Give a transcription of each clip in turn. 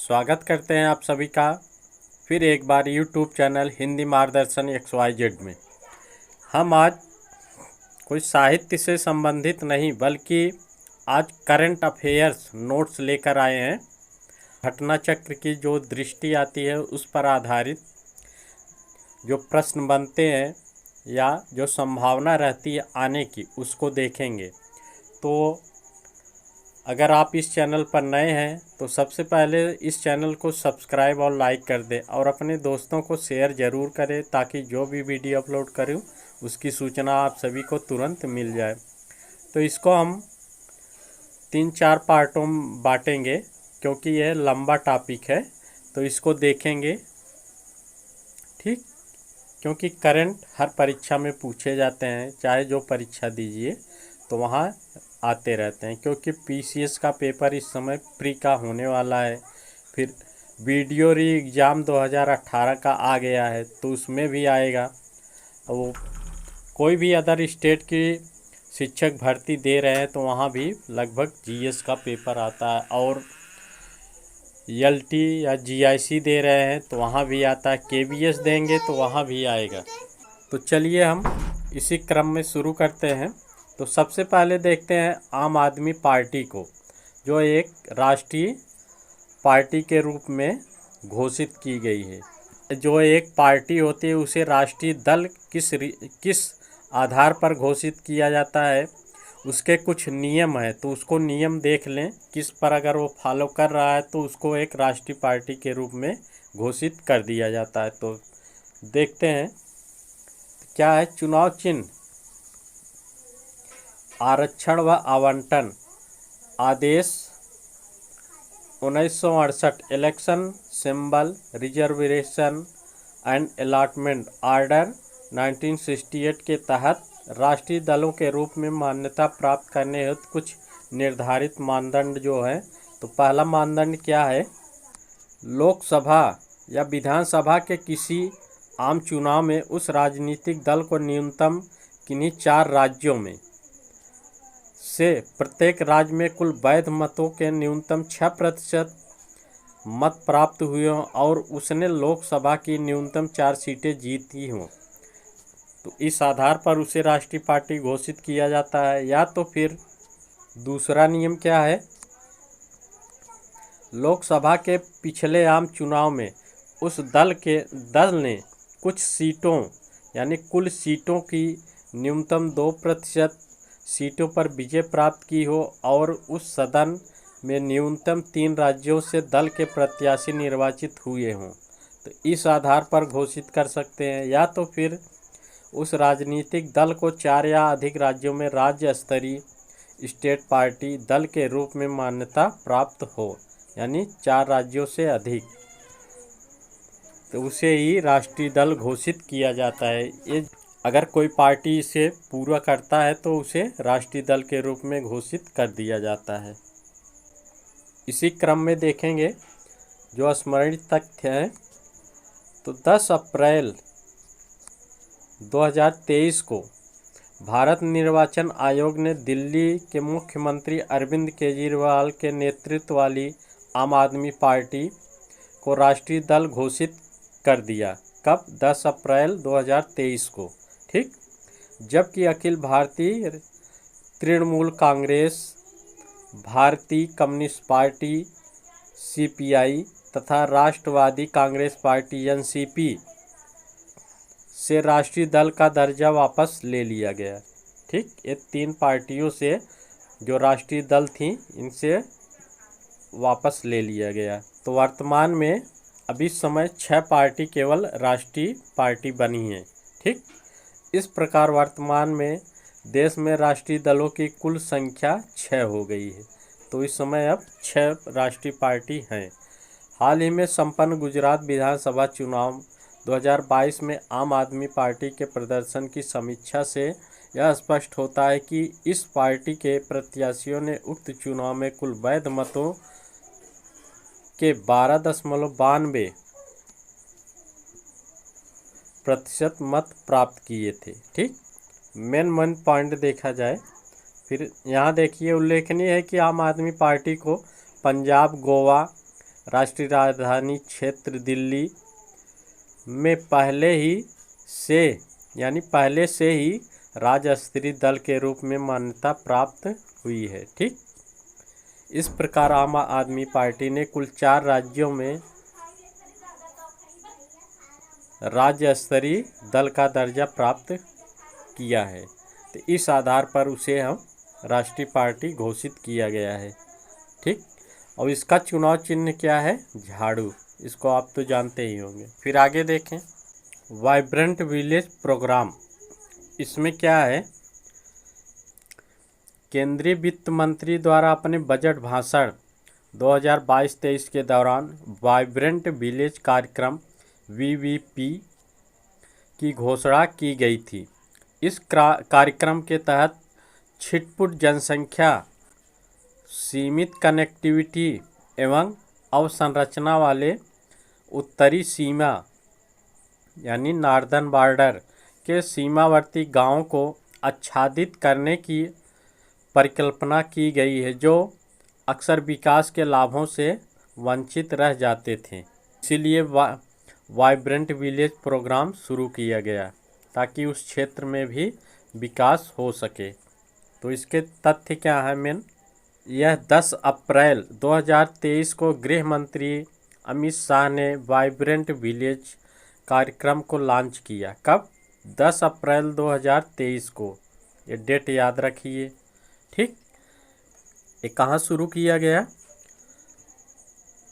स्वागत करते हैं आप सभी का फिर एक बार यूट्यूब चैनल हिंदी मार्गदर्शन XYZ में। हम आज कोई साहित्य से संबंधित नहीं बल्कि आज करंट अफेयर्स नोट्स लेकर आए हैं। घटना चक्र की जो दृष्टि आती है उस पर आधारित जो प्रश्न बनते हैं या जो संभावना रहती है आने की उसको देखेंगे। तो अगर आप इस चैनल पर नए हैं तो सबसे पहले इस चैनल को सब्सक्राइब और लाइक कर दें और अपने दोस्तों को शेयर ज़रूर करें ताकि जो भी वीडियो अपलोड करूं उसकी सूचना आप सभी को तुरंत मिल जाए। तो इसको हम 3-4 पार्टों में बांटेंगे क्योंकि यह लंबा टॉपिक है, तो इसको देखेंगे। ठीक, क्योंकि करंट हर परीक्षा में पूछे जाते हैं, चाहे जो परीक्षा दीजिए तो वहाँ आते रहते हैं। क्योंकि PCS का पेपर इस समय प्री का होने वाला है, फिर वीडियो री एग्ज़ाम 2018 का आ गया है तो उसमें भी आएगा। वो कोई भी अदर स्टेट की शिक्षक भर्ती दे रहे हैं तो वहाँ भी लगभग GS का पेपर आता है, और LT या GIC दे रहे हैं तो वहाँ भी आता है, KBS देंगे तो वहाँ भी आएगा। तो चलिए हम इसी क्रम में शुरू करते हैं। तो सबसे पहले देखते हैं आम आदमी पार्टी को, जो एक राष्ट्रीय पार्टी के रूप में घोषित की गई है। जो एक पार्टी होती है उसे राष्ट्रीय दल किस आधार पर घोषित किया जाता है, उसके कुछ नियम है, तो उसको नियम देख लें। किस पर अगर वो फॉलो कर रहा है तो उसको एक राष्ट्रीय पार्टी के रूप में घोषित कर दिया जाता है। तो देखते हैं क्या है। चुनाव चिन्ह, आरक्षण व आवंटन आदेश 1968, election symbol, reservation and allotment order 1968 के तहत राष्ट्रीय दलों के रूप में मान्यता प्राप्त करने हेतु कुछ निर्धारित मानदंड जो है। तो पहला मानदंड क्या है, लोकसभा या विधानसभा के किसी आम चुनाव में उस राजनीतिक दल को न्यूनतम किन्हीं 4 राज्यों में से प्रत्येक राज्य में कुल वैध मतों के न्यूनतम 6% मत प्राप्त हुए हों और उसने लोकसभा की न्यूनतम 4 सीटें जीती हों, तो इस आधार पर उसे राष्ट्रीय पार्टी घोषित किया जाता है। या तो फिर दूसरा नियम क्या है, लोकसभा के पिछले आम चुनाव में उस दल ने कुछ सीटों यानी कुल सीटों की न्यूनतम 2% सीटों पर विजय प्राप्त की हो और उस सदन में न्यूनतम 3 राज्यों से दल के प्रत्याशी निर्वाचित हुए हों, तो इस आधार पर घोषित कर सकते हैं। या तो फिर उस राजनीतिक दल को 4 या अधिक राज्यों में राज्य स्तरीय स्टेट पार्टी दल के रूप में मान्यता प्राप्त हो, यानी 4 राज्यों से अधिक, तो उसे ही राष्ट्रीय दल घोषित किया जाता है। ये अगर कोई पार्टी इसे पूरा करता है तो उसे राष्ट्रीय दल के रूप में घोषित कर दिया जाता है। इसी क्रम में देखेंगे जो स्मरणीय तथ्य हैं। तो 10 अप्रैल 2023 को भारत निर्वाचन आयोग ने दिल्ली के मुख्यमंत्री अरविंद केजरीवाल के नेतृत्व वाली आम आदमी पार्टी को राष्ट्रीय दल घोषित कर दिया। कब? 10 अप्रैल 2023 को। ठीक, जबकि अखिल भारतीय तृणमूल कांग्रेस, भारतीय कम्युनिस्ट पार्टी CPI तथा राष्ट्रवादी कांग्रेस पार्टी NCP से राष्ट्रीय दल का दर्जा वापस ले लिया गया। ठीक, ये 3 पार्टियों से जो राष्ट्रीय दल थी इनसे वापस ले लिया गया। तो वर्तमान में अभी समय 6 पार्टी केवल राष्ट्रीय पार्टी बनी है। ठीक, इस प्रकार वर्तमान में देश में राष्ट्रीय दलों की कुल संख्या 6 हो गई है। तो इस समय अब 6 राष्ट्रीय पार्टी हैं। हाल ही में संपन्न गुजरात विधानसभा चुनाव 2022 में आम आदमी पार्टी के प्रदर्शन की समीक्षा से यह स्पष्ट होता है कि इस पार्टी के प्रत्याशियों ने उक्त चुनाव में कुल वैध मतों के 12.92% मत प्राप्त किए थे। ठीक, मेन पॉइंट देखा जाए। फिर यहाँ देखिए, उल्लेखनीय है कि आम आदमी पार्टी को पंजाब, गोवा, राष्ट्रीय राजधानी क्षेत्र दिल्ली में पहले से ही राज्य स्तरीय दल के रूप में मान्यता प्राप्त हुई है। ठीक, इस प्रकार आम आदमी पार्टी ने कुल 4 राज्यों में राज्य स्तरीय दल का दर्जा प्राप्त किया है। तो इस आधार पर उसे हम राष्ट्रीय पार्टी घोषित किया गया है। ठीक, और इसका चुनाव चिन्ह क्या है? झाड़ू। इसको आप तो जानते ही होंगे। फिर आगे देखें, वाइब्रेंट विलेज प्रोग्राम। इसमें क्या है? केंद्रीय वित्त मंत्री द्वारा अपने बजट भाषण 2022-23 के दौरान वाइब्रेंट विलेज कार्यक्रम VVP की घोषणा की गई थी। इस कार्यक्रम के तहत छिटपुट जनसंख्या, सीमित कनेक्टिविटी एवं अवसंरचना वाले उत्तरी सीमा यानी नॉर्दर्न बॉर्डर के सीमावर्ती गांवों को आच्छादित करने की परिकल्पना की गई है, जो अक्सर विकास के लाभों से वंचित रह जाते थे। इसीलिए वाइब्रेंट विलेज प्रोग्राम शुरू किया गया ताकि उस क्षेत्र में भी विकास हो सके। तो इसके तथ्य क्या है? मेन यह 10 अप्रैल 2023 को गृह मंत्री अमित शाह ने वाइब्रेंट विलेज कार्यक्रम को लॉन्च किया। कब? 10 अप्रैल 2023 को। ये डेट याद रखिए। ठीक, ये कहाँ शुरू किया गया?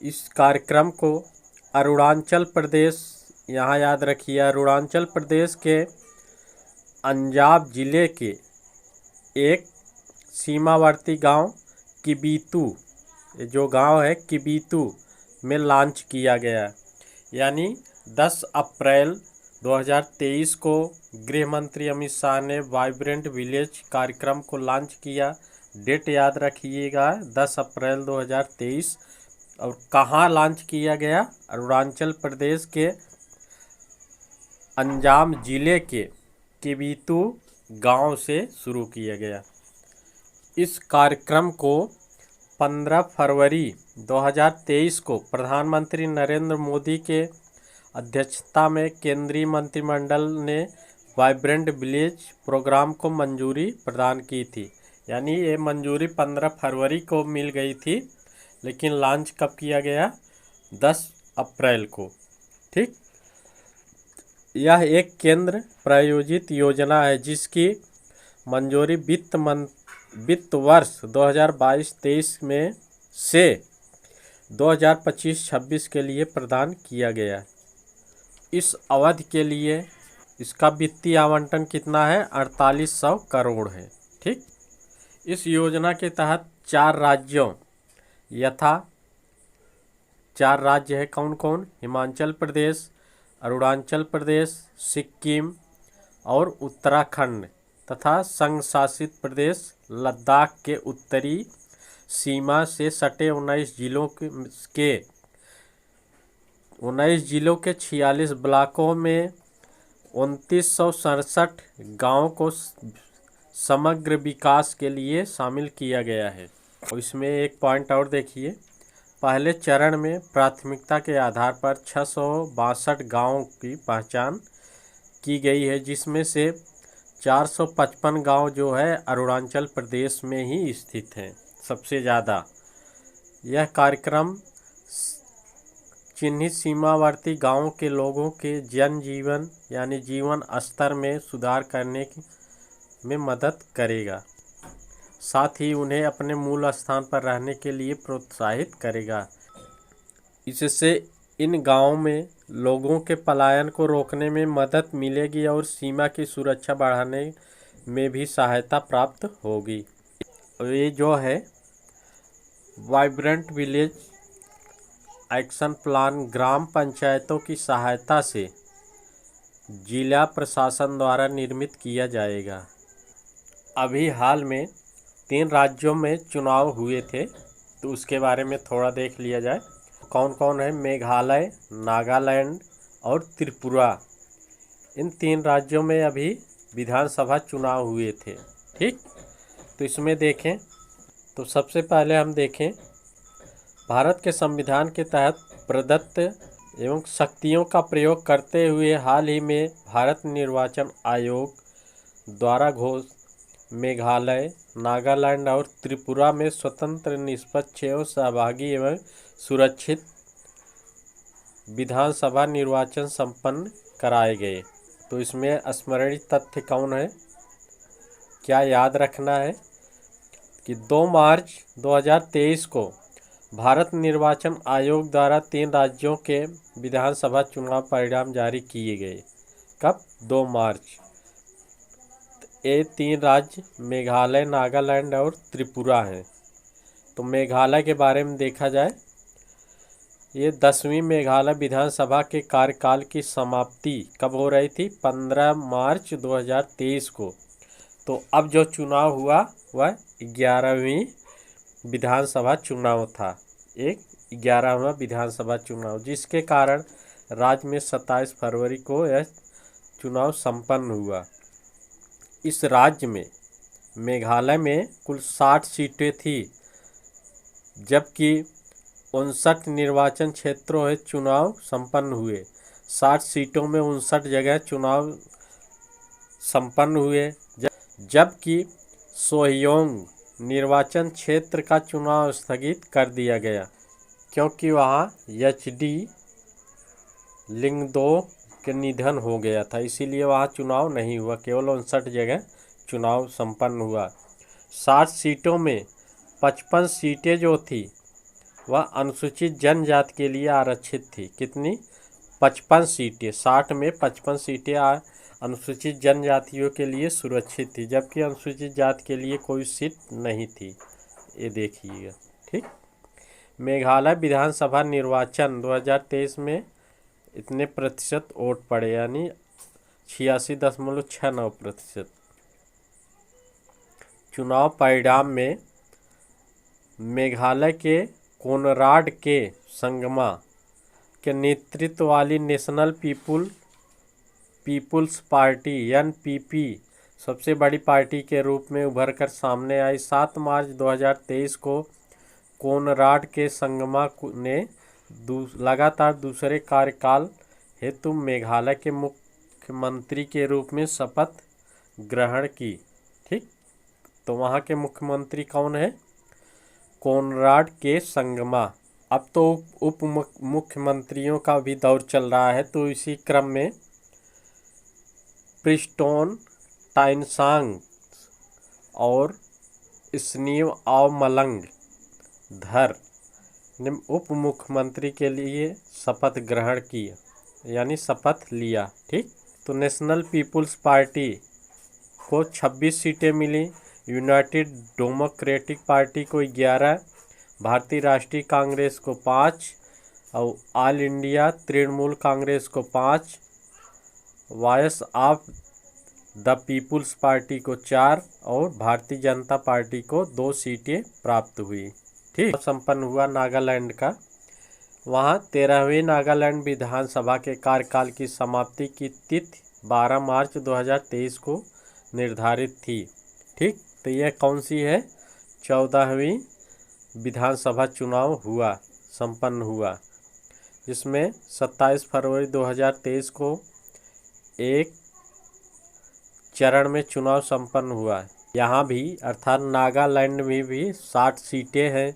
इस कार्यक्रम को अरुणाचल प्रदेश, यहाँ याद रखिए, अरुणाचल प्रदेश के अंजाव जिले के एक सीमावर्ती गांव किबीतू, जो गांव है किबीतू में लॉन्च किया गया। यानी 10 अप्रैल 2023 को गृह मंत्री अमित शाह ने वाइब्रेंट विलेज कार्यक्रम को लॉन्च किया। डेट याद रखिएगा, 10 अप्रैल 2023। और कहाँ लॉन्च किया गया? अरुणाचल प्रदेश के अंजाम जिले के किबीतू गांव से शुरू किया गया। इस कार्यक्रम को 15 फरवरी 2023 को प्रधानमंत्री नरेंद्र मोदी के अध्यक्षता में केंद्रीय मंत्रिमंडल ने वाइब्रेंट विलेज प्रोग्राम को मंजूरी प्रदान की थी। यानी ये मंजूरी 15 फरवरी को मिल गई थी, लेकिन लॉन्च कब किया गया? 10 अप्रैल को। ठीक, यह एक केंद्र प्रायोजित योजना है जिसकी मंजूरी वित्त वर्ष 2022-23 में से 2025-26 के लिए प्रदान किया गया। इस अवधि के लिए इसका वित्तीय आवंटन कितना है? 4800 करोड़ है। ठीक, इस योजना के तहत 4 राज्यों यथा 4 राज्य है कौन कौन? हिमाचल प्रदेश, अरुणाचल प्रदेश, सिक्किम और उत्तराखंड तथा संघ शासित प्रदेश लद्दाख के उत्तरी सीमा से सटे 19 जिलों के 46 ब्लॉकों में 2967 गाँव को समग्र विकास के लिए शामिल किया गया है। और इसमें एक पॉइंट और देखिए, पहले चरण में प्राथमिकता के आधार पर 662 गाँवों की पहचान की गई है, जिसमें से 455 गांव जो है अरुणाचल प्रदेश में ही स्थित हैं, सबसे ज़्यादा। यह कार्यक्रम चिन्हित सीमावर्ती गांवों के लोगों के जनजीवन यानी जीवन स्तर में सुधार करने में मदद करेगा, साथ ही उन्हें अपने मूल स्थान पर रहने के लिए प्रोत्साहित करेगा। इससे इन गांवों में लोगों के पलायन को रोकने में मदद मिलेगी और सीमा की सुरक्षा बढ़ाने में भी सहायता प्राप्त होगी। ये जो है वाइब्रेंट विलेज एक्शन प्लान ग्राम पंचायतों की सहायता से जिला प्रशासन द्वारा निर्मित किया जाएगा। अभी हाल में 3 राज्यों में चुनाव हुए थे, तो उसके बारे में थोड़ा देख लिया जाए। कौन कौन है? मेघालय, नागालैंड और त्रिपुरा। इन 3 राज्यों में अभी विधानसभा चुनाव हुए थे। ठीक, तो इसमें देखें तो सबसे पहले हम देखें भारत के संविधान के तहत प्रदत्त एवं शक्तियों का प्रयोग करते हुए हाल ही में भारत निर्वाचन आयोग द्वारा मेघालय, नागालैंड और त्रिपुरा में स्वतंत्र, निष्पक्ष एवं सहभागी एवं सुरक्षित विधानसभा निर्वाचन संपन्न कराए गए। तो इसमें स्मरणीय तथ्य कौन है, क्या याद रखना है कि 2 मार्च 2023 को भारत निर्वाचन आयोग द्वारा 3 राज्यों के विधानसभा चुनाव परिणाम जारी किए गए। कब? 2 मार्च। ये 3 राज्य मेघालय, नागालैंड और त्रिपुरा हैं। तो मेघालय के बारे में देखा जाए, ये 10वीं मेघालय विधानसभा के कार्यकाल की समाप्ति कब हो रही थी? 15 मार्च 2023 को। तो अब जो चुनाव हुआ वह 11वीं विधानसभा चुनाव था, एक 11वां विधानसभा चुनाव, जिसके कारण राज्य में 27 फरवरी को यह चुनाव संपन्न हुआ। इस राज्य में, मेघालय में कुल 60 सीटें थी, जबकि 59 निर्वाचन क्षेत्रों में चुनाव संपन्न हुए। 60 सीटों में 59 जगह चुनाव संपन्न हुए, जबकि सोहयोंग निर्वाचन क्षेत्र का चुनाव स्थगित कर दिया गया, क्योंकि वहाँ एच.डी. लिंगदो के निधन हो गया था, इसीलिए वहाँ चुनाव नहीं हुआ। केवल 59 जगह चुनाव संपन्न हुआ। 60 सीटों में 55 सीटें जो थी वह अनुसूचित जनजाति के लिए आरक्षित थी। कितनी? 55 सीटें। 60 में 55 सीटें अनुसूचित जनजातियों के लिए सुरक्षित थी, जबकि अनुसूचित जाति के लिए कोई सीट नहीं थी। ये देखिएगा, ठीक। मेघालय विधानसभा निर्वाचन 2023 में इतने प्रतिशत वोट पड़े, यानी 86.69%। चुनाव परिणाम में मेघालय के कोनराड के संगमा के नेतृत्व वाली नेशनल पीपुल्स पार्टी (एनपीपी) सबसे बड़ी पार्टी के रूप में उभरकर सामने आई। 7 मार्च 2023 को कोनराड के संगमा ने लगातार दूसरे कार्यकाल हेतु मेघालय के मुख्यमंत्री के रूप में शपथ ग्रहण की, ठीक। तो वहाँ के मुख्यमंत्री कौन है? कोनराड के संगमा। अब तो उप मुख्यमंत्रियों का भी दौर चल रहा है, तो इसी क्रम में प्रिस्टोन टाइनसांग और स्नीव आवमलंग धर ने उप मुख्यमंत्री के लिए शपथ ग्रहण की, यानी शपथ लिया, ठीक। तो नेशनल पीपुल्स पार्टी को 26 सीटें मिली, यूनाइटेड डेमोक्रेटिक पार्टी को 11, भारतीय राष्ट्रीय कांग्रेस को 5 और ऑल इंडिया तृणमूल कांग्रेस को 5, voice of the peoples party को 4 और भारतीय जनता पार्टी को 2 सीटें प्राप्त हुई, ठीक। संपन्न हुआ नागालैंड का। वहाँ 13वीं नागालैंड विधानसभा के कार्यकाल की समाप्ति की तिथि 12 मार्च 2023 को निर्धारित थी, ठीक। तो यह कौन सी है? 14वीं विधानसभा चुनाव हुआ, संपन्न हुआ, जिसमें 27 फरवरी 2023 को एक चरण में चुनाव संपन्न हुआ। यहाँ भी अर्थात नागालैंड में भी 60 सीटें हैं,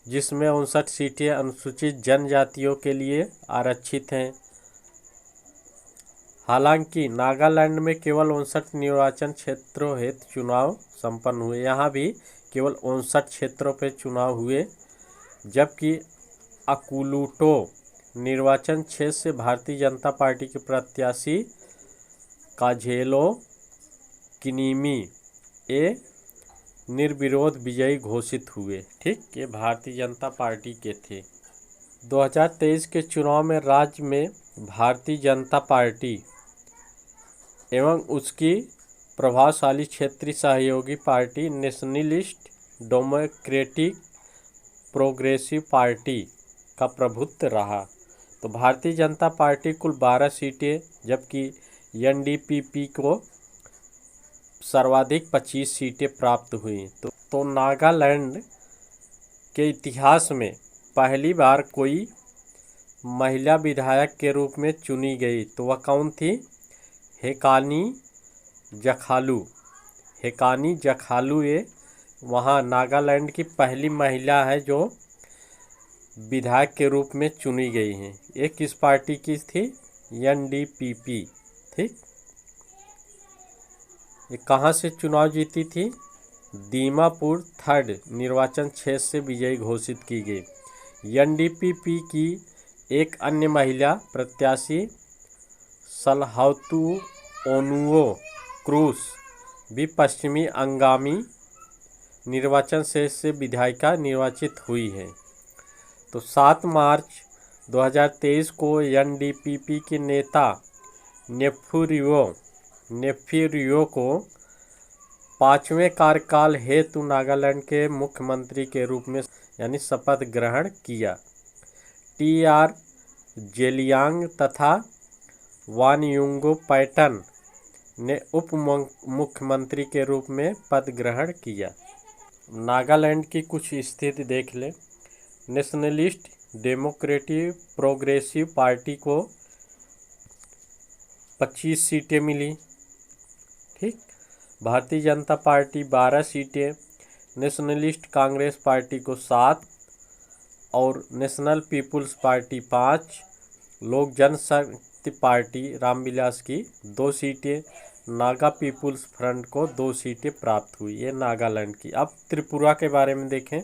जिसमें 59 सीटें अनुसूचित जनजातियों के लिए आरक्षित हैं। हालांकि नागालैंड में केवल 59 निर्वाचन क्षेत्रों हेतु चुनाव संपन्न हुए। यहाँ भी केवल 59 क्षेत्रों पर चुनाव हुए, जबकि अकुलूटो निर्वाचन क्षेत्र से भारतीय जनता पार्टी के प्रत्याशी काजेलो किनीमी ए निर्विरोध विजयी घोषित हुए, ठीक। ये भारतीय जनता पार्टी के थे। 2023 के चुनाव में राज्य में भारतीय जनता पार्टी एवं उसकी प्रभावशाली क्षेत्रीय सहयोगी party nationalist democratic progressive party का प्रभुत्व रहा। तो भारतीय जनता पार्टी कुल 12 सीटें, जबकि एनडीपीपी को सर्वाधिक 25 सीटें प्राप्त हुई। तो नागालैंड के इतिहास में पहली बार कोई महिला विधायक के रूप में चुनी गई तो वह कौन थी? हेकानी जखालू। हेकानी जखालू ये वहाँ नागालैंड की पहली महिला है जो विधायक के रूप में चुनी गई हैं। ये किस पार्टी की थी? NDPP। ठीक। ये कहाँ से चुनाव जीती थी? दीमापुर 3rd निर्वाचन क्षेत्र से विजयी घोषित की गई। NDPP की एक अन्य महिला प्रत्याशी सलहातु ओनुओ क्रूस भी पश्चिमी अंगामी निर्वाचन क्षेत्र से विधायिका निर्वाचित हुई है। तो 7 मार्च 2023 को NDPP के नेता नेफ्यू को 5वें कार्यकाल हेतु नागालैंड के मुख्यमंत्री के रूप में यानी शपथ ग्रहण किया। TR जेलियांग तथा वानयुंगो पैटन ने उप मुख्यमंत्री के रूप में पद ग्रहण किया। नागालैंड की कुछ स्थिति देख ले। नेशनलिस्ट डेमोक्रेटिक प्रोग्रेसिव पार्टी को 25 सीटें मिली। ठीक। भारतीय जनता पार्टी 12 सीटें, नेशनलिस्ट कांग्रेस पार्टी को 7 और नेशनल पीपुल्स पार्टी 5, लोक जनशक्ति पार्टी रामविलास की 2 सीटें, नागा पीपुल्स फ्रंट को 2 सीटें प्राप्त हुई। ये नागालैंड की। अब त्रिपुरा के बारे में देखें।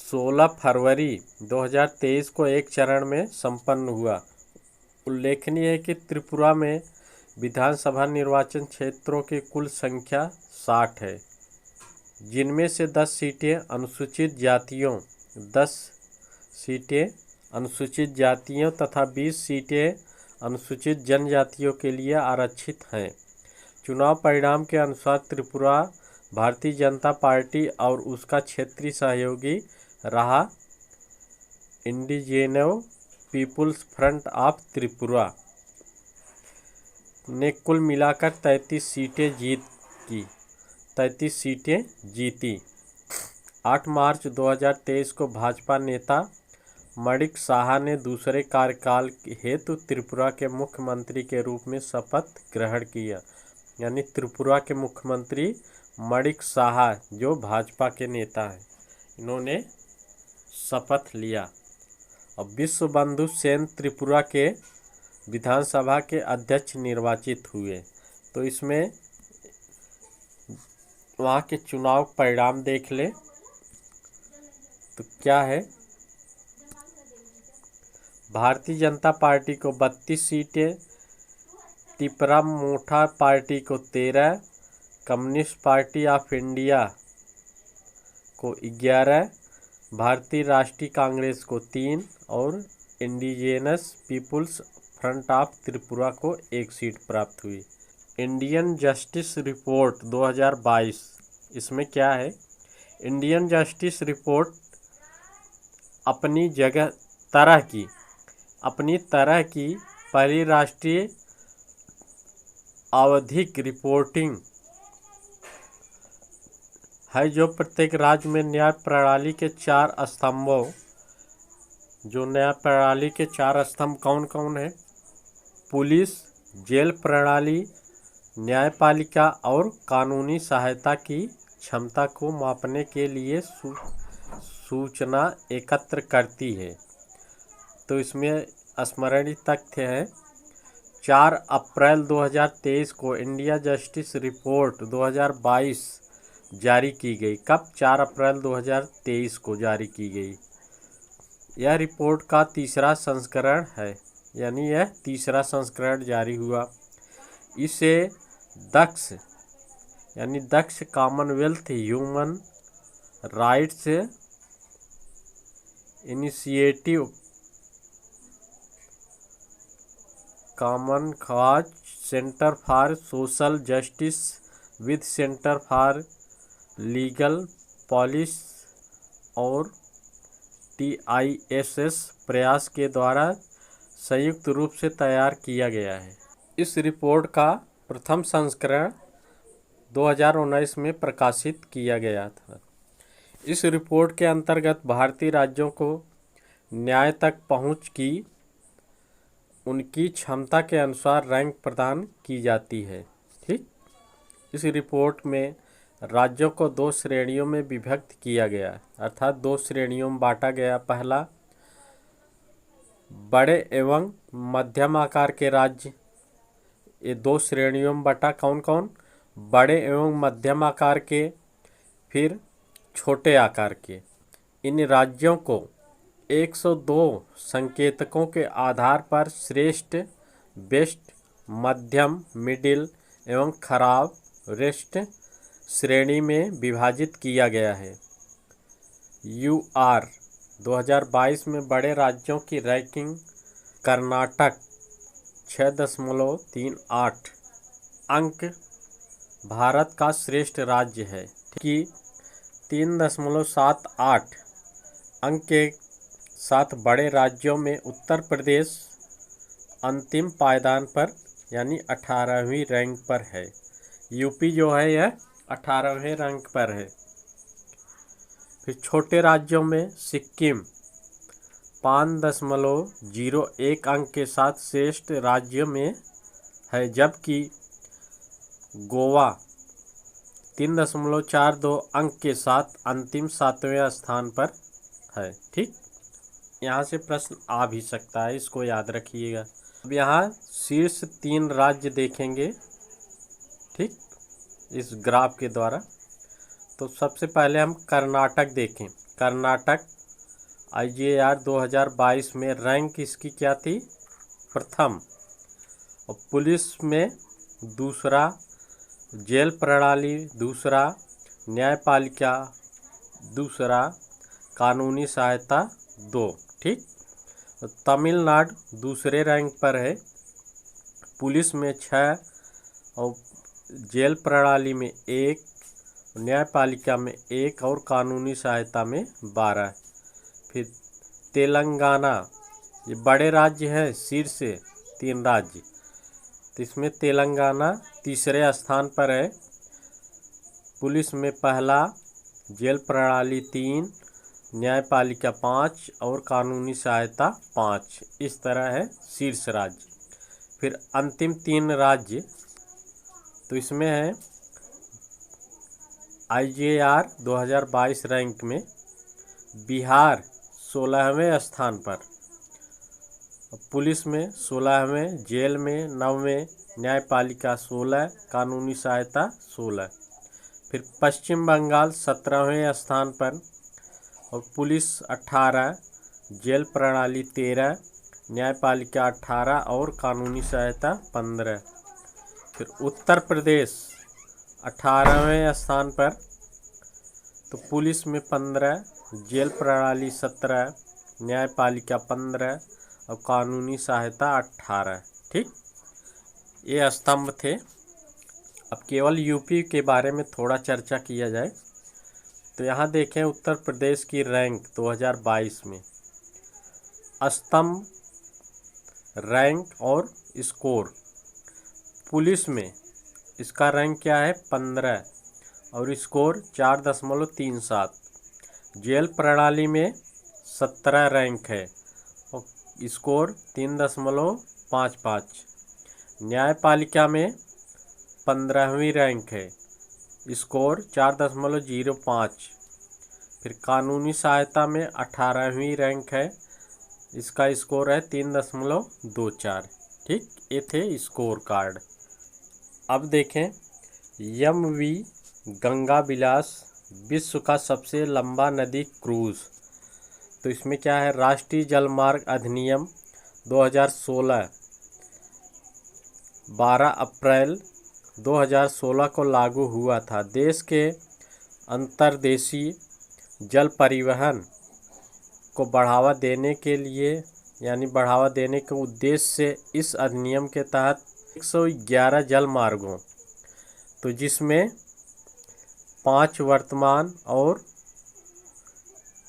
16 फरवरी 2023 को एक चरण में संपन्न हुआ। उल्लेखनीय है कि त्रिपुरा में विधानसभा निर्वाचन क्षेत्रों की कुल संख्या 60 है, जिनमें से 10 सीटें अनुसूचित जातियों तथा 20 सीटें अनुसूचित जनजातियों के लिए आरक्षित हैं। चुनाव परिणाम के अनुसार त्रिपुरा भारतीय जनता पार्टी और उसका क्षेत्रीय सहयोगी रहा इंडिजेनव पीपुल्स फ्रंट ऑफ त्रिपुरा ने कुल मिलाकर 33 सीटें जीती। 8 मार्च 2023 को भाजपा नेता मणिक साहा ने दूसरे कार्यकाल हेतु त्रिपुरा के मुख्यमंत्री के रूप में शपथ ग्रहण किया। यानी त्रिपुरा के मुख्यमंत्री मणिक साहा जो भाजपा के नेता हैं, इन्होंने शपथ लिया। और विश्व बंधु सेन त्रिपुरा के विधानसभा के अध्यक्ष निर्वाचित हुए। तो इसमें वहाँ के चुनाव परिणाम देख ले तो क्या है। भारतीय जनता पार्टी को 32 सीटें, तिपरा मोठा पार्टी को 13, कम्युनिस्ट पार्टी ऑफ इंडिया को 11, भारतीय राष्ट्रीय कांग्रेस को 3 और indigenous peoples front of Tripura को 1 सीट प्राप्त हुई। इंडियन जस्टिस रिपोर्ट 2022, इसमें क्या है। इंडियन जस्टिस रिपोर्ट अपनी तरह की पहली राष्ट्रीय आवधिक रिपोर्टिंग है जो प्रत्येक राज्य में न्याय प्रणाली के 4 स्तंभों, जो न्याय प्रणाली के 4 स्तंभ कौन कौन है? पुलिस, जेल प्रणाली, न्यायपालिका और कानूनी सहायता की क्षमता को मापने के लिए सूचना एकत्र करती है। तो इसमें स्मरणीय तथ्य है। 4 अप्रैल 2023 को इंडिया जस्टिस रिपोर्ट 2022 जारी की गई। कब? 4 अप्रैल 2023 को जारी की गई। यह रिपोर्ट का तीसरा संस्करण है, यानी यह तीसरा संस्करण जारी हुआ। इसे Daksh Commonwealth Human Rights Initiative Common Cause Centre for Social Justice with Centre for Legal Policy और TISS प्रयास के द्वारा संयुक्त रूप से तैयार किया गया है। इस रिपोर्ट का प्रथम संस्करण 2019 में प्रकाशित किया गया था। इस रिपोर्ट के अंतर्गत भारतीय राज्यों को न्याय तक पहुंच की उनकी क्षमता के अनुसार रैंक प्रदान की जाती है। ठीक, इस रिपोर्ट में राज्यों को 2 श्रेणियों में विभक्त किया गया, अर्थात 2 श्रेणियों में बांटा गया। पहला, बड़े एवं मध्यम आकार के राज्य। ये 2 श्रेणियों में बटा। कौन कौन? बड़े एवं मध्यम आकार के, फिर छोटे आकार के। इन राज्यों को 102 संकेतकों के आधार पर श्रेष्ठ, बेस्ट, मध्यम, मिडिल एवं खराब, रेस्ट श्रेणी में विभाजित किया गया है। UR 2022 में बड़े राज्यों की रैंकिंग कर्नाटक 6.38 अंक भारत का श्रेष्ठ राज्य है कि 3.78 अंक के साथ बड़े राज्यों में उत्तर प्रदेश अंतिम पायदान पर यानी 18वीं रैंक पर है। यूपी जो है यह 18वें रैंक पर है। फिर छोटे राज्यों में सिक्किम 5.01 अंक के साथ श्रेष्ठ राज्य में है, जबकि गोवा 3.42 अंक के साथ अंतिम 7वें स्थान पर है। ठीक, यहाँ से प्रश्न आ भी सकता है, इसको याद रखिएगा। अब यहाँ शीर्ष 3 राज्य देखेंगे, ठीक, इस ग्राफ के द्वारा। तो सबसे पहले हम कर्नाटक देखें। कर्नाटक IJR 2022 में रैंक इसकी क्या थी? प्रथम। और पुलिस में दूसरा, जेल प्रणाली दूसरा, न्यायपालिका दूसरा, कानूनी सहायता 2। ठीक, तमिलनाडु दूसरे रैंक पर है, पुलिस में 6 और जेल प्रणाली में 1, न्यायपालिका में 1 और कानूनी सहायता में 12। फिर तेलंगाना, ये बड़े राज्य हैं, शीर्ष 3 राज्य, तो इसमें तेलंगाना तीसरे स्थान पर है, पुलिस में पहला, जेल प्रणाली 3, न्यायपालिका 5 और कानूनी सहायता 5। इस तरह है शीर्ष राज्य। फिर अंतिम 3 राज्य, तो इसमें है IJR 2022 रैंक में बिहार 16वें स्थान पर, पुलिस में 16वें, जेल में 9वें, न्यायपालिका 16, कानूनी सहायता 16। फिर पश्चिम बंगाल 17वें स्थान पर और पुलिस 18, जेल प्रणाली 13, न्यायपालिका 18 और कानूनी सहायता 15। फिर उत्तर प्रदेश 18वें स्थान पर, तो पुलिस में 15, जेल प्रणाली 17, न्यायपालिका 15 और कानूनी सहायता 18। ठीक, ये स्तंभ थे। अब केवल यूपी के बारे में थोड़ा चर्चा किया जाए तो यहाँ देखें उत्तर प्रदेश की रैंक 2022 में स्तंभ, रैंक और स्कोर। पुलिस में इसका रैंक क्या है? 15 और स्कोर 4.37। जेल प्रणाली में 17 रैंक है और स्कोर 3.55। न्यायपालिका में 15वीं रैंक है, स्कोर 4.05। फिर कानूनी सहायता में 18वीं रैंक है, इसका स्कोर है 3.24। ठीक, ये थे स्कोर कार्ड। अब देखें MV गंगा विलास विश्व का सबसे लंबा नदी क्रूज। तो इसमें क्या है? राष्ट्रीय जलमार्ग अधिनियम 2016 12 अप्रैल 2016 को लागू हुआ था। देश के अंतर्देशीय जल परिवहन को बढ़ावा देने के लिए यानी बढ़ावा देने के उद्देश्य से इस अधिनियम के तहत 111 जल मार्गों, तो जिसमें 5 वर्तमान और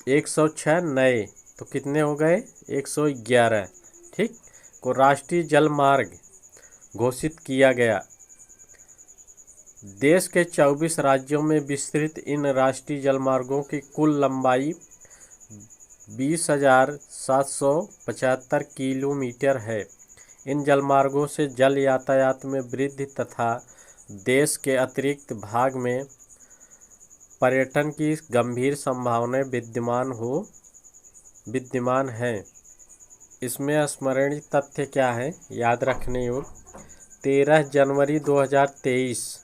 106 नए, तो कितने हो गए? 111। ठीक, को राष्ट्रीय जल मार्ग घोषित किया गया। देश के 24 राज्यों में विस्तृत इन राष्ट्रीय जलमार्गों की कुल लंबाई 20,775 किलोमीटर है। इन जलमार्गों से जल यातायात में वृद्धि तथा देश के अतिरिक्त भाग में पर्यटन की गंभीर संभावनाएं विद्यमान हैं। इसमें स्मरणीय तथ्य क्या है, याद रखने योग्य। 13 जनवरी 2023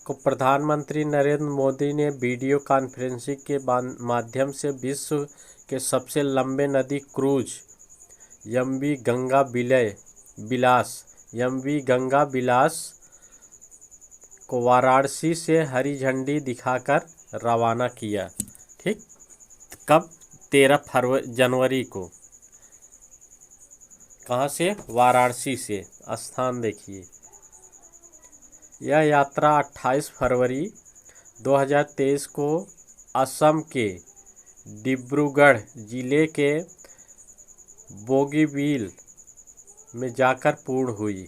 को प्रधानमंत्री नरेंद्र मोदी ने वीडियो कॉन्फ्रेंसिंग के माध्यम से विश्व के सबसे लंबे नदी क्रूज एमवी गंगा विलास को वाराणसी से हरी झंडी दिखाकर रवाना किया। ठीक, कब? 13 जनवरी को। कहाँ से? वाराणसी से। स्थान देखिए। यह यात्रा 28 फरवरी 2023 को असम के डिब्रूगढ़ जिले के बोगीबील में जाकर पूर्ण हुई।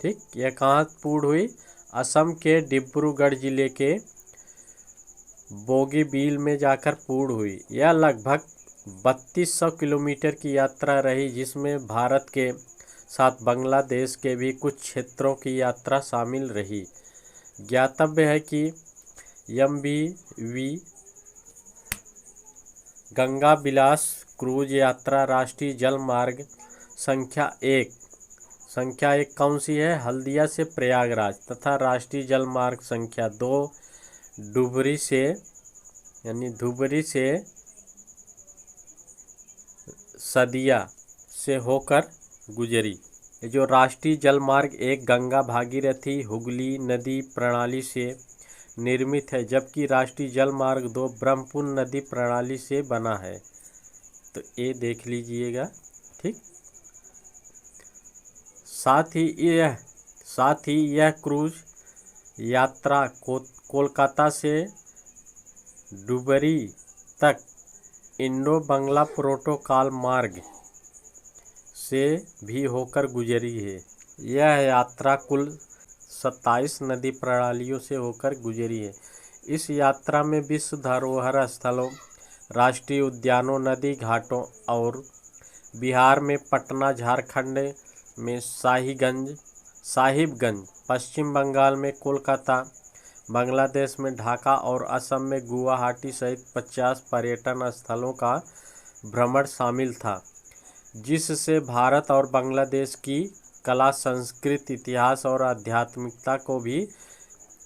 ठीक, यह कहाँ पूर्ण हुई? असम के डिब्रूगढ़ जिले के बोगीबील में जाकर पूर्ण हुई। यह लगभग 3200 किलोमीटर की यात्रा रही, जिसमें भारत के साथ बांग्लादेश के भी कुछ क्षेत्रों की यात्रा शामिल रही। ज्ञातव्य है कि एमवी गंगा विलास क्रूज यात्रा राष्ट्रीय जल मार्ग संख्या एक कौन सी है? हल्दिया से प्रयागराज, तथा राष्ट्रीय जल मार्ग संख्या 2 धुबरी से सदिया से होकर गुजरी। ये जो राष्ट्रीय जल मार्ग 1 गंगा भागीरथी हुगली नदी प्रणाली से निर्मित है, जबकि राष्ट्रीय जल मार्ग 2 ब्रह्मपुत्र नदी प्रणाली से बना है। तो ये देख लीजिएगा। ठीक, साथ ही यह क्रूज यात्रा कोलकाता से डुबरी तक इंडो बंगला प्रोटोकॉल मार्ग से भी होकर गुजरी है। यह यात्रा कुल 27 नदी प्रणालियों से होकर गुजरी है। इस यात्रा में विश्व धरोहर स्थलों, राष्ट्रीय उद्यानों, नदी घाटों और बिहार में पटना, झारखंड में साहिबगंज, पश्चिम बंगाल में कोलकाता, बांग्लादेश में ढाका और असम में गुवाहाटी सहित 50 पर्यटन स्थलों का भ्रमण शामिल था, जिससे भारत और बांग्लादेश की कला, संस्कृति, इतिहास और आध्यात्मिकता को भी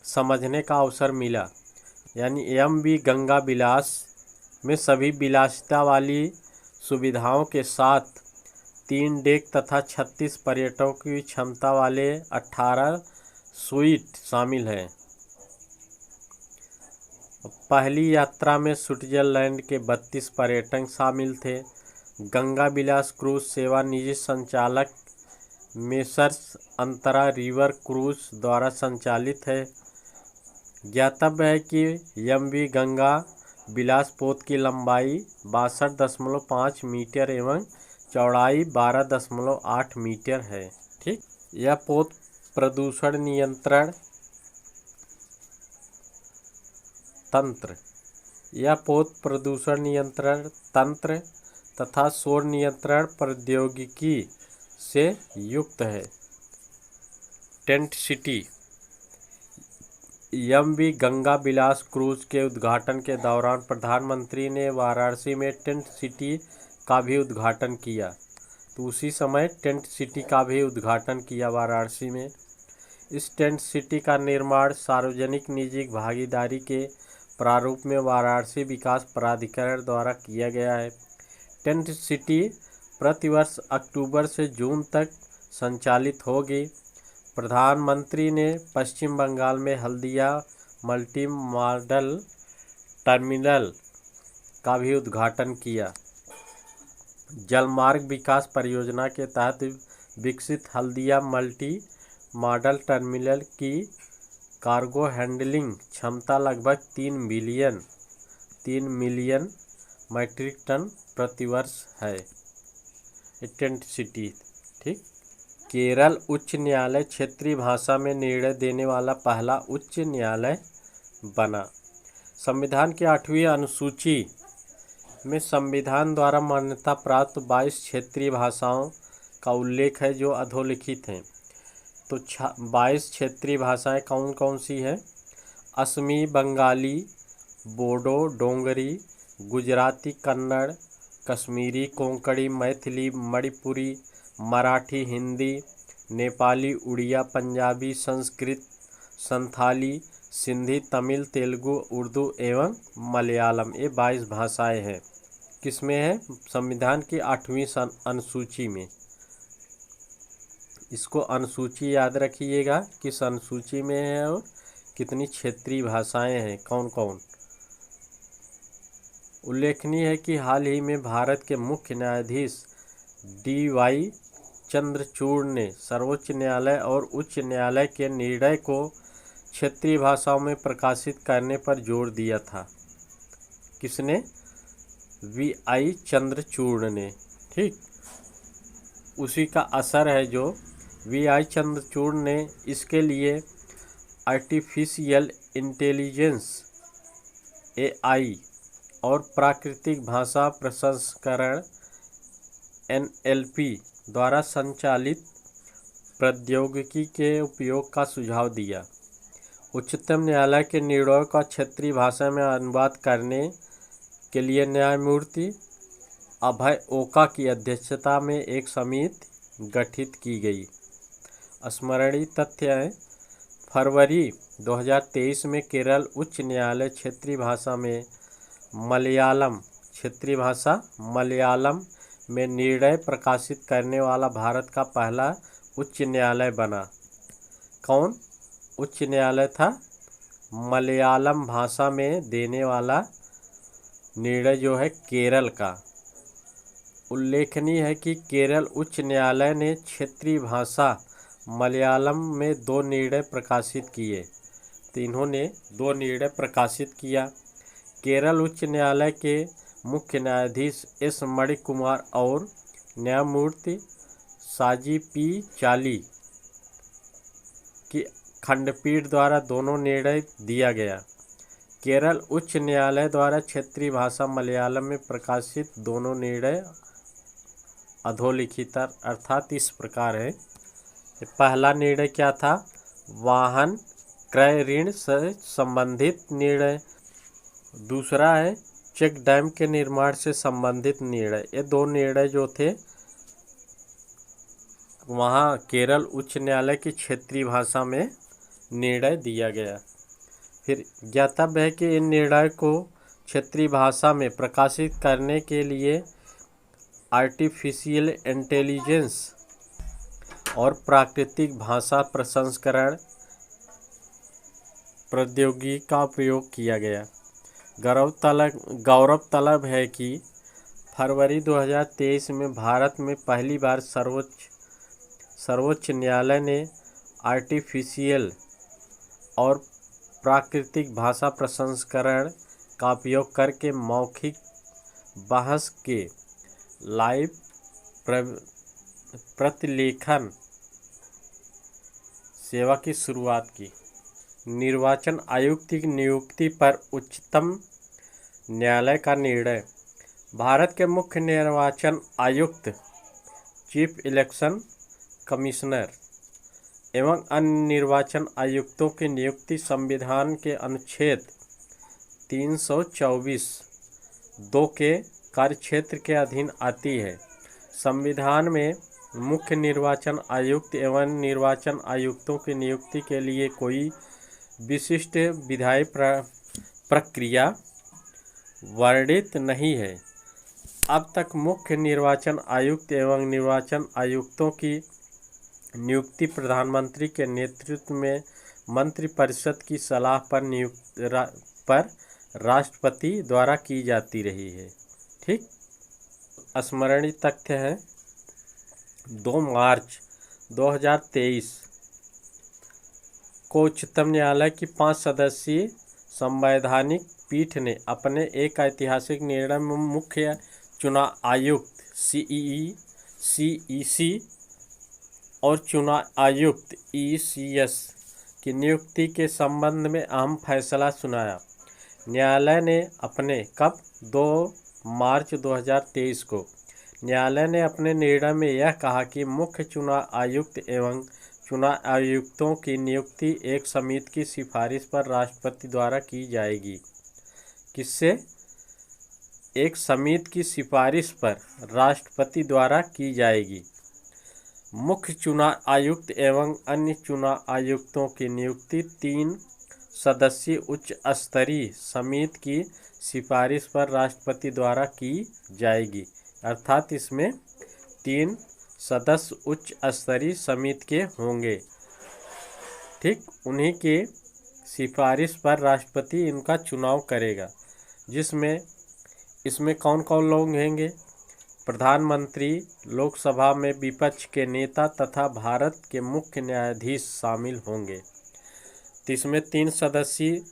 समझने का अवसर मिला। यानी एमवी गंगा विलास में सभी विलासिता वाली सुविधाओं के साथ 3 डेक तथा 36 पर्यटकों की क्षमता वाले 18 स्वीट शामिल हैं। पहली यात्रा में स्विट्जरलैंड के 32 पर्यटक शामिल थे। गंगा विलास क्रूज सेवा निजी संचालक मेसर्स अंतरा रिवर क्रूज द्वारा संचालित है। ज्ञातव्य है कि एमवी गंगा विलास पोत की लंबाई 62.5 मीटर एवं चौड़ाई 12.8 मीटर है। ठीक, यह पोत प्रदूषण नियंत्रण तंत्र तथा शोर नियंत्रण प्रौद्योगिकी से युक्त है। Tent city. एमवी गंगा विलास क्रूज के उद्घाटन के दौरान प्रधानमंत्री ने वाराणसी में टेंट सिटी का भी उद्घाटन किया। तो उसी समय टेंट सिटी का भी उद्घाटन किया वाराणसी में। इस टेंट सिटी का निर्माण सार्वजनिक निजी भागीदारी के प्रारूप में वाराणसी विकास प्राधिकरण द्वारा किया गया है। टेंट सिटी प्रतिवर्ष अक्टूबर से जून तक संचालित होगी। प्रधानमंत्री ने पश्चिम बंगाल में हल्दिया मल्टी मॉडल टर्मिनल का भी उद्घाटन किया। जलमार्ग विकास परियोजना के तहत विकसित हल्दिया मल्टी मॉडल टर्मिनल की कार्गो हैंडलिंग क्षमता लगभग 3 मिलियन मीट्रिक टन प्रतिवर्ष है। Tent city. ठीक, केरल उच्च न्यायालय क्षेत्रीय भाषा में निर्णय देने वाला पहला उच्च न्यायालय बना। संविधान की 8वीं अनुसूची में संविधान द्वारा मान्यता प्राप्त 22 क्षेत्रीय भाषाओं का उल्लेख है जो अधोलिखित हैं। तो 22 क्षेत्रीय भाषाएं कौन कौन सी हैं? असमी, बंगाली, बोडो, डोंगरी, गुजराती, कन्नड़, कश्मीरी, कोंकणी, मैथिली, मणिपुरी, मराठी, हिंदी, नेपाली, उड़िया, पंजाबी, संस्कृत, संथाली, सिंधी, तमिल, तेलुगु, उर्दू एवं मलयालम। ये 22 भाषाएं हैं। किसमें है? संविधान की 8वीं अनुसूची में। इसको अनुसूची याद रखिएगा, किस अनुसूची में है और कितनी क्षेत्रीय भाषाएं हैं, कौन कौन। उल्लेखनीय है कि हाल ही में भारत के मुख्य न्यायाधीश DY चंद्रचूड़ ने सर्वोच्च न्यायालय और उच्च न्यायालय के निर्णय को क्षेत्रीय भाषाओं में प्रकाशित करने पर जोर दिया था। किसने? VI चंद्रचूड़ ने। ठीक, उसी का असर है जो VI चंद्रचूड़ ने इसके लिए आर्टिफिशियल इंटेलिजेंस AI और प्राकृतिक भाषा प्रसंस्करण NLP द्वारा संचालित प्रौद्योगिकी के उपयोग का सुझाव दिया। उच्चतम न्यायालय के निर्णयों का क्षेत्रीय भाषा में अनुवाद करने के लिए न्यायमूर्ति अभय ओका की अध्यक्षता में एक समिति गठित की गई। स्मरणीय तथ्य है, फरवरी 2023 में केरल उच्च न्यायालय क्षेत्रीय भाषा में मलयालम क्षेत्रीय भाषा मलयालम में निर्णय प्रकाशित करने वाला भारत का पहला उच्च न्यायालय बना। कौन उच्च न्यायालय था? मलयालम भाषा में देने वाला निर्णय जो है केरल का। उल्लेखनीय है कि केरल उच्च न्यायालय ने क्षेत्रीय भाषा मलयालम में 2 निर्णय प्रकाशित किए। तो इन्होंने 2 निर्णय प्रकाशित किया। केरल उच्च न्यायालय के मुख्य न्यायाधीश S मणिकुमार और न्यायमूर्ति साजी P चाली की खंडपीठ द्वारा दोनों निर्णय दिया गया। केरल उच्च न्यायालय द्वारा क्षेत्रीय भाषा मलयालम में प्रकाशित दोनों निर्णय अधोलिखित अर्थात इस प्रकार है। पहला निर्णय क्या था? वाहन क्रय ऋण से संबंधित निर्णय। दूसरा है चेक डैम के निर्माण से संबंधित निर्णय। ये 2 निर्णय जो थे वहाँ केरल उच्च न्यायालय की क्षेत्रीय भाषा में निर्णय दिया गया। फिर ज्ञातव्य है कि इन निर्णय को क्षेत्रीय भाषा में प्रकाशित करने के लिए आर्टिफिशियल इंटेलिजेंस और प्राकृतिक भाषा प्रसंस्करण प्रौद्योगिकी का उपयोग किया गया। गौरव तलब है कि फरवरी 2023 में भारत में पहली बार सर्वोच्च न्यायालय ने आर्टिफिशियल और प्राकृतिक भाषा प्रसंस्करण का उपयोग करके मौखिक बहस के लाइव प्रतिलेखन सेवा की शुरुआत की। निर्वाचन आयुक्त की नियुक्ति पर उच्चतम न्यायालय का निर्णय। भारत के मुख्य निर्वाचन आयुक्त, चीफ इलेक्शन कमिश्नर एवं अन्य निर्वाचन आयुक्तों की नियुक्ति संविधान के अनुच्छेद 324(2) के कार्यक्षेत्र के अधीन आती है। संविधान में मुख्य निर्वाचन आयुक्त एवं निर्वाचन आयुक्तों की नियुक्ति के लिए कोई विशिष्ट विधायी प्रक्रिया वर्णित नहीं है। अब तक मुख्य निर्वाचन आयुक्त एवं निर्वाचन आयुक्तों की नियुक्ति प्रधानमंत्री के नेतृत्व में मंत्रिपरिषद की सलाह पर राष्ट्रपति द्वारा की जाती रही है। ठीक, स्मरणीय तथ्य है 2 मार्च 2023 को उच्चतम न्यायालय की 5 सदस्यीय संवैधानिक पीठ ने अपने एक ऐतिहासिक निर्णय में मुख्य चुनाव आयुक्त CEC और चुनाव आयुक्त (ECS) की नियुक्ति के संबंध में अहम फैसला सुनाया। न्यायालय ने अपने 2 मार्च 2023 को न्यायालय ने अपने निर्णय में यह कहा कि मुख्य चुनाव आयुक्त एवं चुनाव आयुक्तों की नियुक्ति एक समिति की सिफारिश पर राष्ट्रपति द्वारा की जाएगी। किससे? एक समिति की सिफारिश पर राष्ट्रपति द्वारा की जाएगी। मुख्य चुनाव आयुक्त एवं अन्य चुनाव आयुक्तों की नियुक्ति 3 सदस्यीय उच्च स्तरीय समिति की सिफारिश पर राष्ट्रपति द्वारा की जाएगी। अर्थात इसमें 3 सदस्य उच्च स्तरीय समिति के होंगे। ठीक, उन्हीं के सिफारिश पर राष्ट्रपति इनका चुनाव करेगा। जिसमें इसमें कौन कौन लोग होंगे? प्रधानमंत्री, लोकसभा में विपक्ष के नेता तथा भारत के मुख्य न्यायाधीश शामिल होंगे। तो इसमें 3 सदस्यीय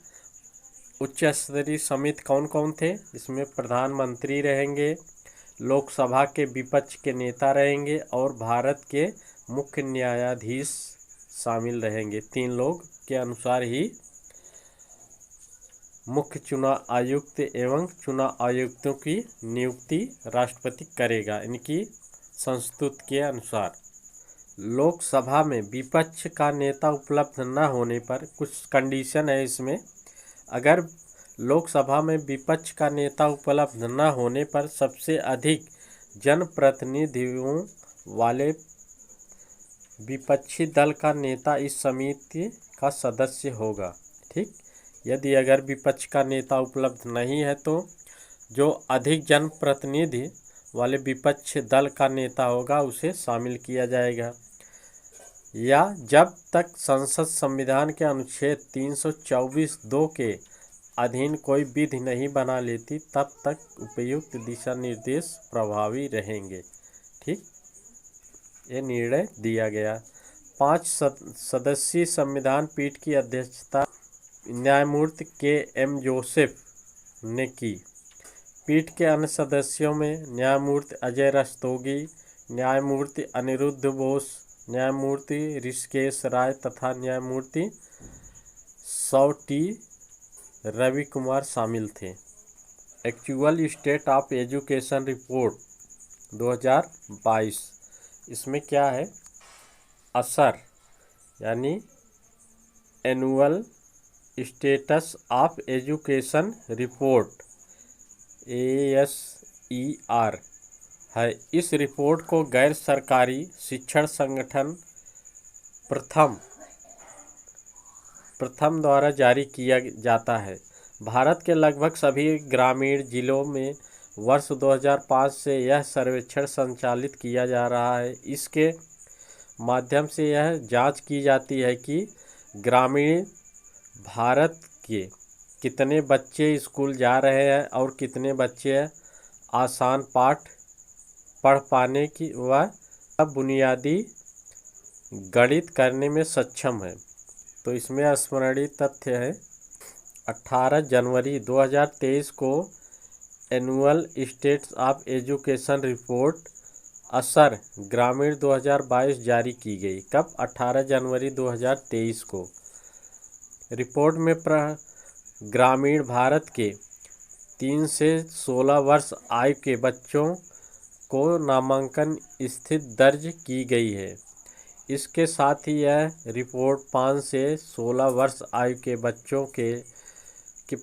उच्च स्तरीय समिति कौन कौन थे? इसमें प्रधानमंत्री रहेंगे, लोकसभा के विपक्ष के नेता रहेंगे और भारत के मुख्य न्यायाधीश शामिल रहेंगे। 3 लोग के अनुसार ही मुख्य चुनाव आयुक्त एवं चुनाव आयुक्तों की नियुक्ति राष्ट्रपति करेगा। इनकी संस्तुति के अनुसार लोकसभा में विपक्ष का नेता उपलब्ध न होने पर कुछ कंडीशन है इसमें। अगर लोकसभा में विपक्ष का नेता उपलब्ध न होने पर सबसे अधिक जनप्रतिनिधियों वाले विपक्षी दल का नेता इस समिति का सदस्य होगा। ठीक, यदि अगर विपक्ष का नेता उपलब्ध नहीं है तो जो अधिक जनप्रतिनिधि वाले विपक्ष दल का नेता होगा उसे शामिल किया जाएगा। या जब तक संसद संविधान के अनुच्छेद 324(2) के अधीन कोई विधि नहीं बना लेती तब तक उपयुक्त दिशा निर्देश प्रभावी रहेंगे। ठीक, ये निर्णय दिया गया। 5 सदस्यीय संविधान पीठ की अध्यक्षता न्यायमूर्ति KM जोसेफ ने की। पीठ के अन्य सदस्यों में न्यायमूर्ति अजय रस्तोगी, न्यायमूर्ति अनिरुद्ध बोस, न्यायमूर्ति ऋषिकेश राय तथा न्यायमूर्ति T. रवि कुमार शामिल थे। Actual state of education report 2022, इसमें क्या है? असर यानी annual status of education report ASER है। इस रिपोर्ट को गैर सरकारी शिक्षण संगठन प्रथम द्वारा जारी किया जाता है। भारत के लगभग सभी ग्रामीण जिलों में वर्ष 2005 से यह सर्वेक्षण संचालित किया जा रहा है। इसके माध्यम से यह जांच की जाती है कि ग्रामीण भारत के कितने बच्चे स्कूल जा रहे हैं और कितने बच्चे आसान पाठ पढ़ पाने की व बुनियादी गणित करने में सक्षम है। तो इसमें स्मरणीय तथ्य है 18 जनवरी 2023 को annual state of education report असर ग्रामीण 2022 जारी की गई। कब? 18 जनवरी 2023 को। रिपोर्ट में ग्रामीण भारत के 3 से 16 वर्ष आयु के बच्चों को नामांकन स्थिति दर्ज की गई है। इसके साथ ही यह रिपोर्ट 5 से 16 वर्ष आयु के बच्चों के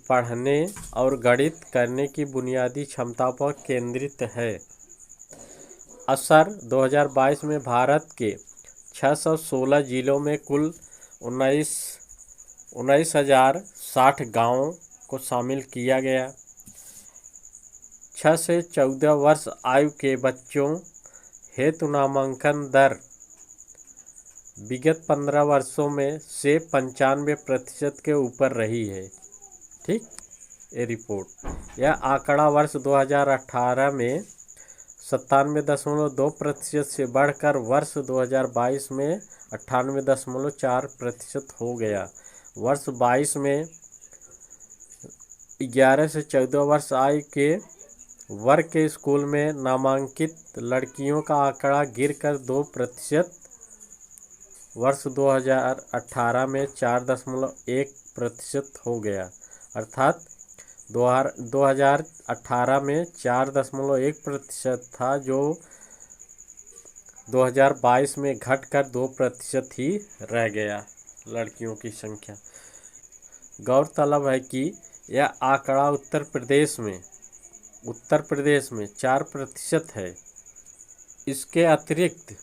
पढ़ने और गणित करने की बुनियादी क्षमता पर केंद्रित है। असर 2022 में भारत के 616 जिलों में कुल 19,060 गाँवों को शामिल किया गया। 6 से 14 वर्ष आयु के बच्चों हेतु नामांकन दर विगत 15 वर्षों में से 95% के ऊपर रही है। ठीक, ये रिपोर्ट। यह आंकड़ा वर्ष 2018 में 97.2% से बढ़कर वर्ष 2022 में 98.4% हो गया। वर्ष 22 में 11 से 14 वर्ष आयु के वर्ग के स्कूल में नामांकित लड़कियों का आंकड़ा गिरकर 2% वर्ष 2018 में 4.1% हो गया, अर्थात 2018 में 4.1% था, जो 2022 में घटकर 2% ही रह गया लड़कियों की संख्या। गौरतलब है कि यह आंकड़ा उत्तर प्रदेश में 4% है। इसके अतिरिक्त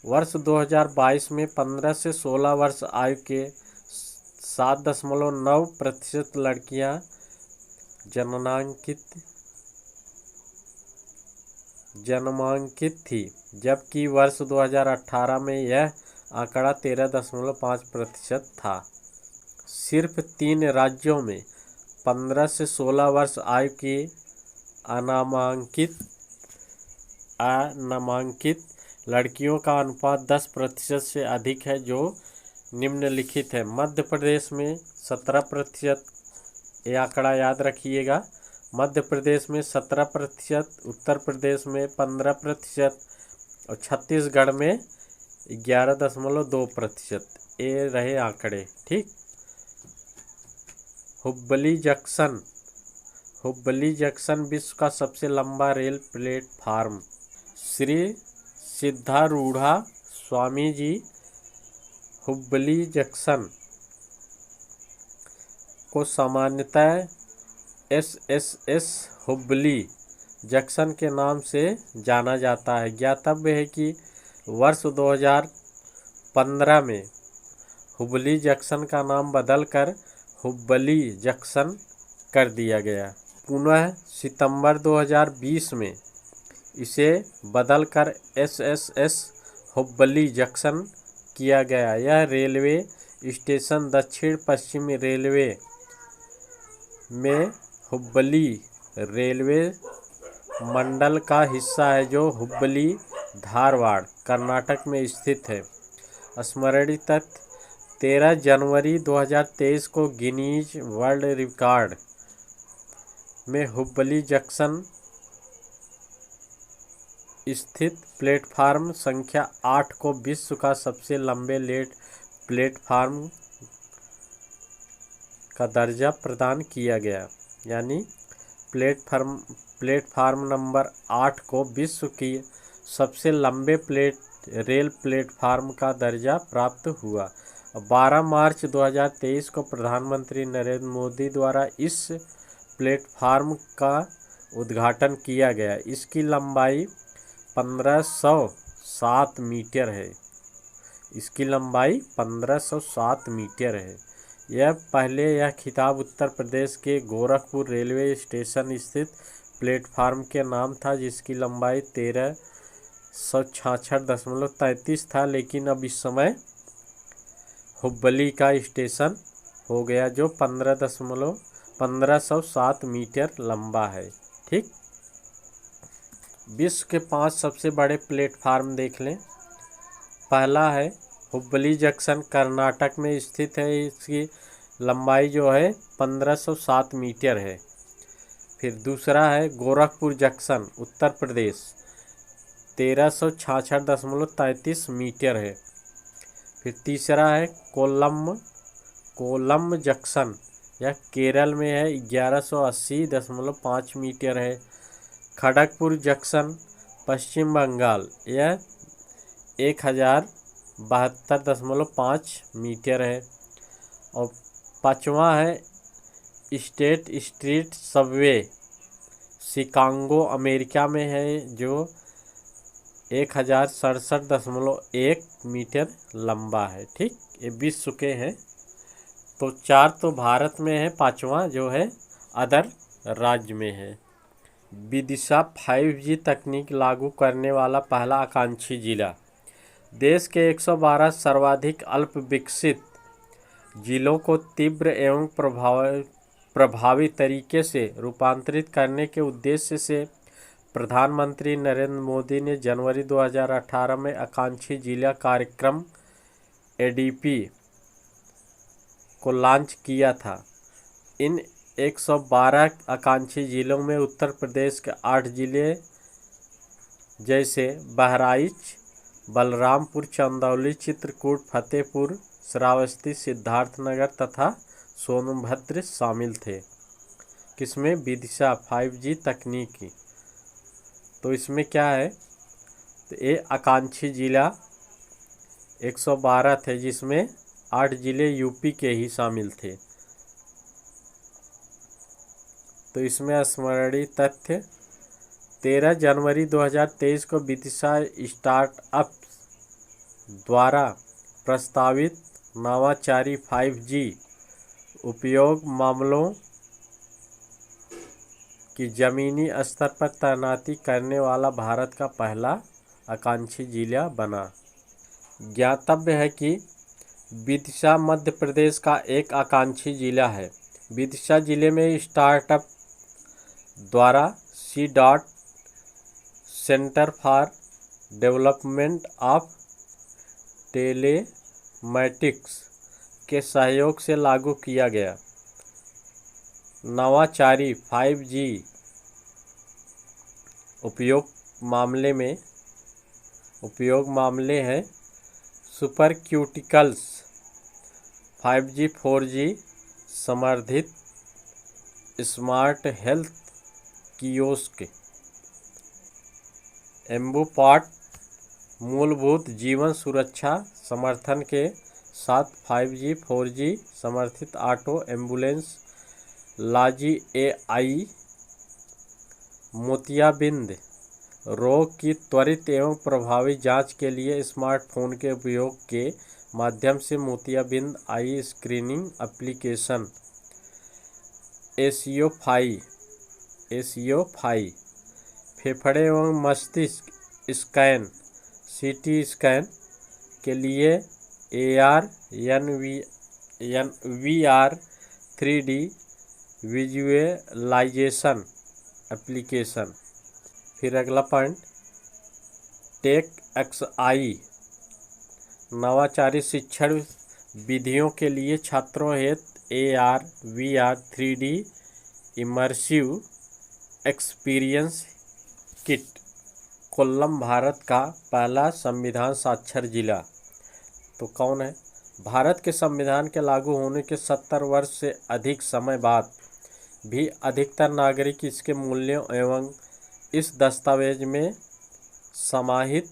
वर्ष 2022 में 15 से 16 वर्ष आयु के 7.9% लड़कियां जन्मांकित थी, जबकि वर्ष 2018 में यह आंकड़ा 13.5% था। सिर्फ 3 राज्यों में 15 से 16 वर्ष आयु की अनामांकित लड़कियों का अनुपात 10% से अधिक है, जो निम्नलिखित है। मध्य प्रदेश में 17%, ये आंकड़ा याद रखिएगा। मध्य प्रदेश में 17%, उत्तर प्रदेश में 15% और छत्तीसगढ़ में 11.2%। ये रहे आंकड़े, ठीक। हुब्बली जंक्शन विश्व का सबसे लंबा rail platform. Shri सिद्धारूढ़ा Swami ji Hubli junction को सामान्यतः SSS हुब्बली जंक्शन के नाम से जाना जाता है। ज्ञातव्य है कि वर्ष 2015 में हुब्बली जंक्शन का नाम बदलकर हुब्बली जंक्शन कर दिया गया। पुनः सितंबर 2020 में इसे बदलकर SSS हुब्बली जंक्शन किया गया। यह रेलवे स्टेशन दक्षिण पश्चिम रेलवे में हुब्बली रेलवे मंडल का हिस्सा है, जो हुब्बली धारवाड़ कर्नाटक में स्थित है। स्मरणीय तथ्य: 13 जनवरी 2023 को गिनीज वर्ल्ड रिकॉर्ड में हुब्बली जंक्शन स्थित प्लेटफार्म संख्या 8 को विश्व का सबसे लंबे प्लेटफार्म का दर्जा प्रदान किया गया। यानी प्लेटफार्म नंबर 8 को विश्व की सबसे लंबे रेल प्लेटफार्म का दर्जा प्राप्त हुआ। 12 मार्च 2023 को प्रधानमंत्री नरेंद्र मोदी द्वारा इस प्लेटफार्म का उद्घाटन किया गया। इसकी लंबाई 1507 मीटर है। यह खिताब उत्तर प्रदेश के गोरखपुर रेलवे स्टेशन स्थित प्लेटफार्म के नाम था, जिसकी लंबाई 1366.33 था, लेकिन अब इस समय हुब्बली का स्टेशन हो गया, जो 1507 मीटर लंबा है, ठीक। विश्व के 5 सबसे बड़े प्लेटफार्म देख लें। पहला है हुब्बली जंक्शन, कर्नाटक में स्थित है। इसकी लंबाई जो है 1507 मीटर है। फिर दूसरा है गोरखपुर जंक्शन, उत्तर प्रदेश, 1366.33 मीटर है। फिर तीसरा है कोल्लम जंक्शन, यह केरल में है, 1180.5 मीटर है। खड़गपुर जंक्शन, पश्चिम बंगाल, यह 1072.5 मीटर है। और पाँचवा है state street Subway, Chicago America में है, जो 1067.1 मीटर लंबा है, ठीक। ये विश्व के हैं। तो 4 तो भारत में है, 5वां जो है अदर राज्य में है। विदिशा 5G तकनीक लागू करने वाला पहला आकांक्षी जिला। देश के 112 सर्वाधिक अल्प विकसित जिलों को तीव्र एवं प्रभावी तरीके से रूपांतरित करने के उद्देश्य से प्रधानमंत्री नरेंद्र मोदी ने जनवरी 2018 में आकांक्षी जिला कार्यक्रम ADP को लॉन्च किया था। इन 112 आकांक्षी जिलों में उत्तर प्रदेश के 8 जिले जैसे बहराइच, बलरामपुर, चंदौली, चित्रकूट, फतेहपुर, श्रावस्ती, सिद्धार्थनगर तथा सोनभद्र शामिल थे। किसमें? विदिशा 5G तकनीकी। तो इसमें क्या है, तो ये आकांक्षी जिला 112 थे, जिसमें 8 जिले यूपी के ही शामिल थे। तो इसमें स्मरणीय तथ्य 13 जनवरी 2023 को विदिशा स्टार्टअप द्वारा प्रस्तावित नवाचारी 5G उपयोग मामलों की जमीनी स्तर पर तैनाती करने वाला भारत का पहला आकांक्षी जिला बना। ज्ञातव्य है कि विदिशा मध्य प्रदेश का एक आकांक्षी जिला है। विदिशा जिले में स्टार्टअप द्वारा C. Centre for Development of Telematics के सहयोग से लागू किया गया नवाचारी 5G उपयोग मामले हैं सुपर क्यूटिकल्स, 5G 4G समर्थित स्मार्ट हेल्थ कियोस्क, एम्बूपॉट मूलभूत जीवन सुरक्षा समर्थन के साथ 5G 4G समर्थित ऑटो एम्बुलेंस, लाजी AI मोतियाबिंद रोग की त्वरित एवं प्रभावी जांच के लिए स्मार्टफोन के उपयोग के माध्यम से मोतियाबिंद आई स्क्रीनिंग एप्लीकेशन, ACO5 फेफड़े एवं मस्तिष्क स्कैन CT स्कैन के लिए AR VR 3D visualisation application. फिर अगला पॉइंट TechXI नवाचारी शिक्षण विधियों के लिए छात्रों हेतु AR VR 3D immersive experience kit. Kollam Bharat का पहला संविधान साक्षर जिला। तो कौन है? भारत के संविधान के लागू होने के 70 वर्ष से अधिक समय बाद भी अधिकतर नागरिक इसके मूल्यों एवं इस दस्तावेज में समाहित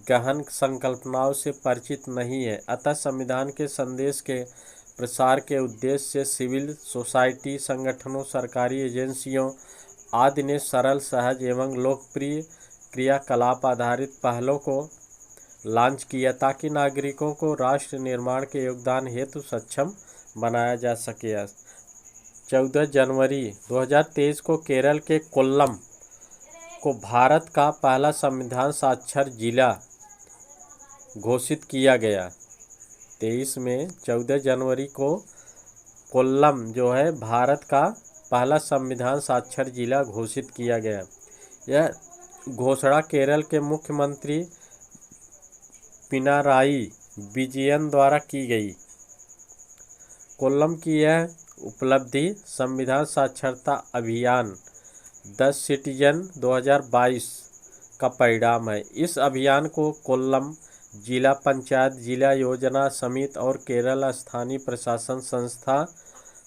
गहन संकल्पनाओं से परिचित नहीं है। अतः संविधान के संदेश के प्रसार के उद्देश्य से सिविल सोसाइटी संगठनों, सरकारी एजेंसियों आदि ने सरल, सहज एवं लोकप्रिय क्रियाकलाप आधारित पहलों को लॉन्च किया ताकि नागरिकों को राष्ट्र निर्माण के योगदान हेतु सक्षम बनाया जा सके। 14 जनवरी 2023 को केरल के कोल्लम को भारत का पहला संविधान साक्षर जिला घोषित किया गया। 14 जनवरी को कोल्लम जो है भारत का पहला संविधान साक्षर जिला घोषित किया गया। यह घोषणा केरल के मुख्यमंत्री पिनाराई विजयन द्वारा की गई। कोल्लम की यह उपलब्धि संविधान साक्षरता अभियान 10 सिटीजन 2022 का परिणाम है। इस अभियान को कोल्लम जिला पंचायत, जिला योजना समिति और केरल स्थानीय प्रशासन संस्था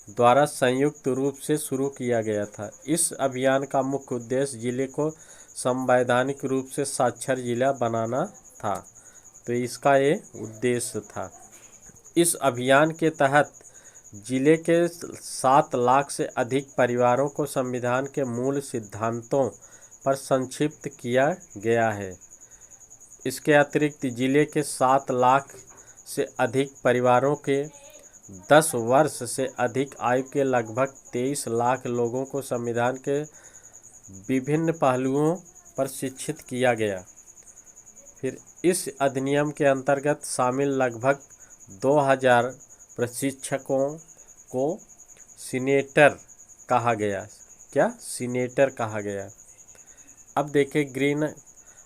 द्वारा संयुक्त रूप से शुरू किया गया था। इस अभियान का मुख्य उद्देश्य जिले को संवैधानिक रूप से साक्षर जिला बनाना था। तो इसका ये उद्देश्य था। इस अभियान के तहत जिले के 7 लाख से अधिक परिवारों को संविधान के मूल सिद्धांतों पर संक्षिप्त किया गया है। इसके अतिरिक्त जिले के 7 लाख से अधिक परिवारों के 10 वर्ष से अधिक आयु के लगभग 23 लाख लोगों को संविधान के विभिन्न पहलुओं पर शिक्षित किया गया। फिर इस अधिनियम के अंतर्गत शामिल लगभग 2000 प्रशिक्षकों को सीनेटर कहा गया। क्या? सीनेटर कहा गया। अब देखें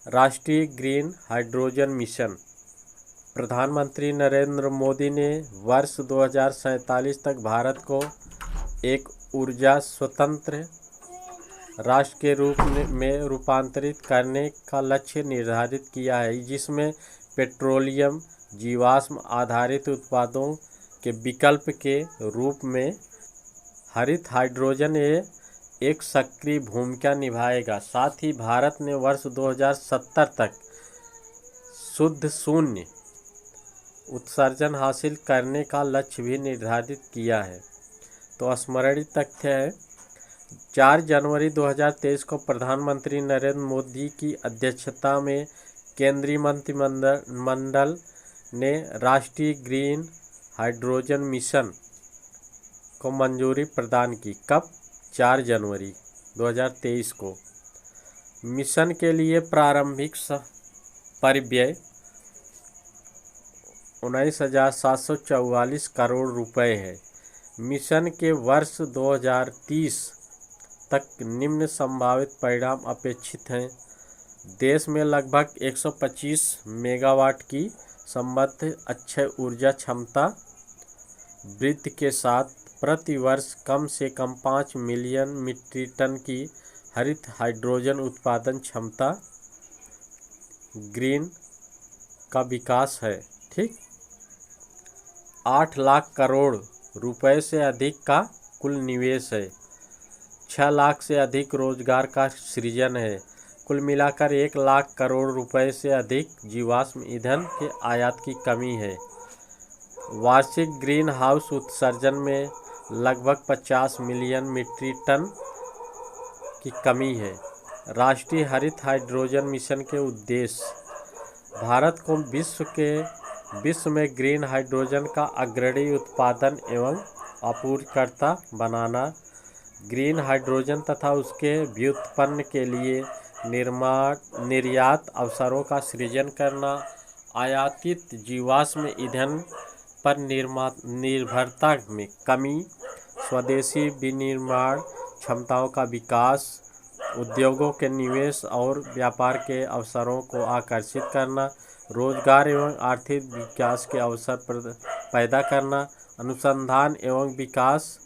राष्ट्रीय ग्रीन हाइड्रोजन मिशन। प्रधानमंत्री नरेंद्र मोदी ने वर्ष 2047 तक भारत को एक ऊर्जा स्वतंत्र राष्ट्र के रूप में रूपांतरित करने का लक्ष्य निर्धारित किया है, जिसमें पेट्रोलियम जीवाश्म आधारित उत्पादों के विकल्प के रूप में हरित हाइड्रोजन एक सक्रिय भूमिका निभाएगा। साथ ही भारत ने वर्ष 2070 तक शुद्ध शून्य उत्सर्जन हासिल करने का लक्ष्य भी निर्धारित किया है। तो स्मरणीय तथ्य है, 4 जनवरी 2023 को प्रधानमंत्री नरेंद्र मोदी की अध्यक्षता में केंद्रीय मंत्रिमंडल ने राष्ट्रीय ग्रीन हाइड्रोजन मिशन को मंजूरी प्रदान की। कब? 4 जनवरी 2023 को। मिशन के लिए प्रारंभिक परिव्यय 19,744 करोड़ रुपए है। मिशन के वर्ष 2030 तक निम्न संभावित परिणाम अपेक्षित हैं। देश में लगभग 125 मेगावाट की संबद्ध अक्षय ऊर्जा क्षमता वृद्धि के साथ प्रति वर्ष कम से कम 5 मिलियन मीट्रिक टन की हरित हाइड्रोजन उत्पादन क्षमता ग्रीन का विकास है। ठीक, 8 लाख करोड़ रुपए से अधिक का कुल निवेश है। 6 लाख से अधिक रोजगार का सृजन है। कुल मिलाकर 1 लाख करोड़ रुपए से अधिक जीवाश्म ईंधन के आयात की कमी है। वार्षिक ग्रीन हाउस उत्सर्जन में लगभग 50 मिलियन मीट्रिक टन की कमी है। राष्ट्रीय हरित हाइड्रोजन मिशन के उद्देश्य: भारत को विश्व में ग्रीन हाइड्रोजन का अग्रणी उत्पादन एवं आपूर्तिकर्ता बनाना, ग्रीन हाइड्रोजन तथा उसके व्युत्पन्न के लिए निर्यात अवसरों का सृजन करना, आयातित जीवाश्म ईंधन पर निर्भरता में कमी, स्वदेशी विनिर्माण क्षमताओं का विकास, उद्योगों के निवेश और व्यापार के अवसरों को आकर्षित करना, रोजगार एवं आर्थिक विकास के अवसर पैदा करना, अनुसंधान एवं विकास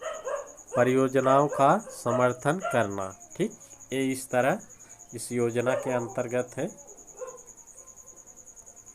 परियोजनाओं का समर्थन करना। ठीक, ये इस तरह इस योजना के अंतर्गत है।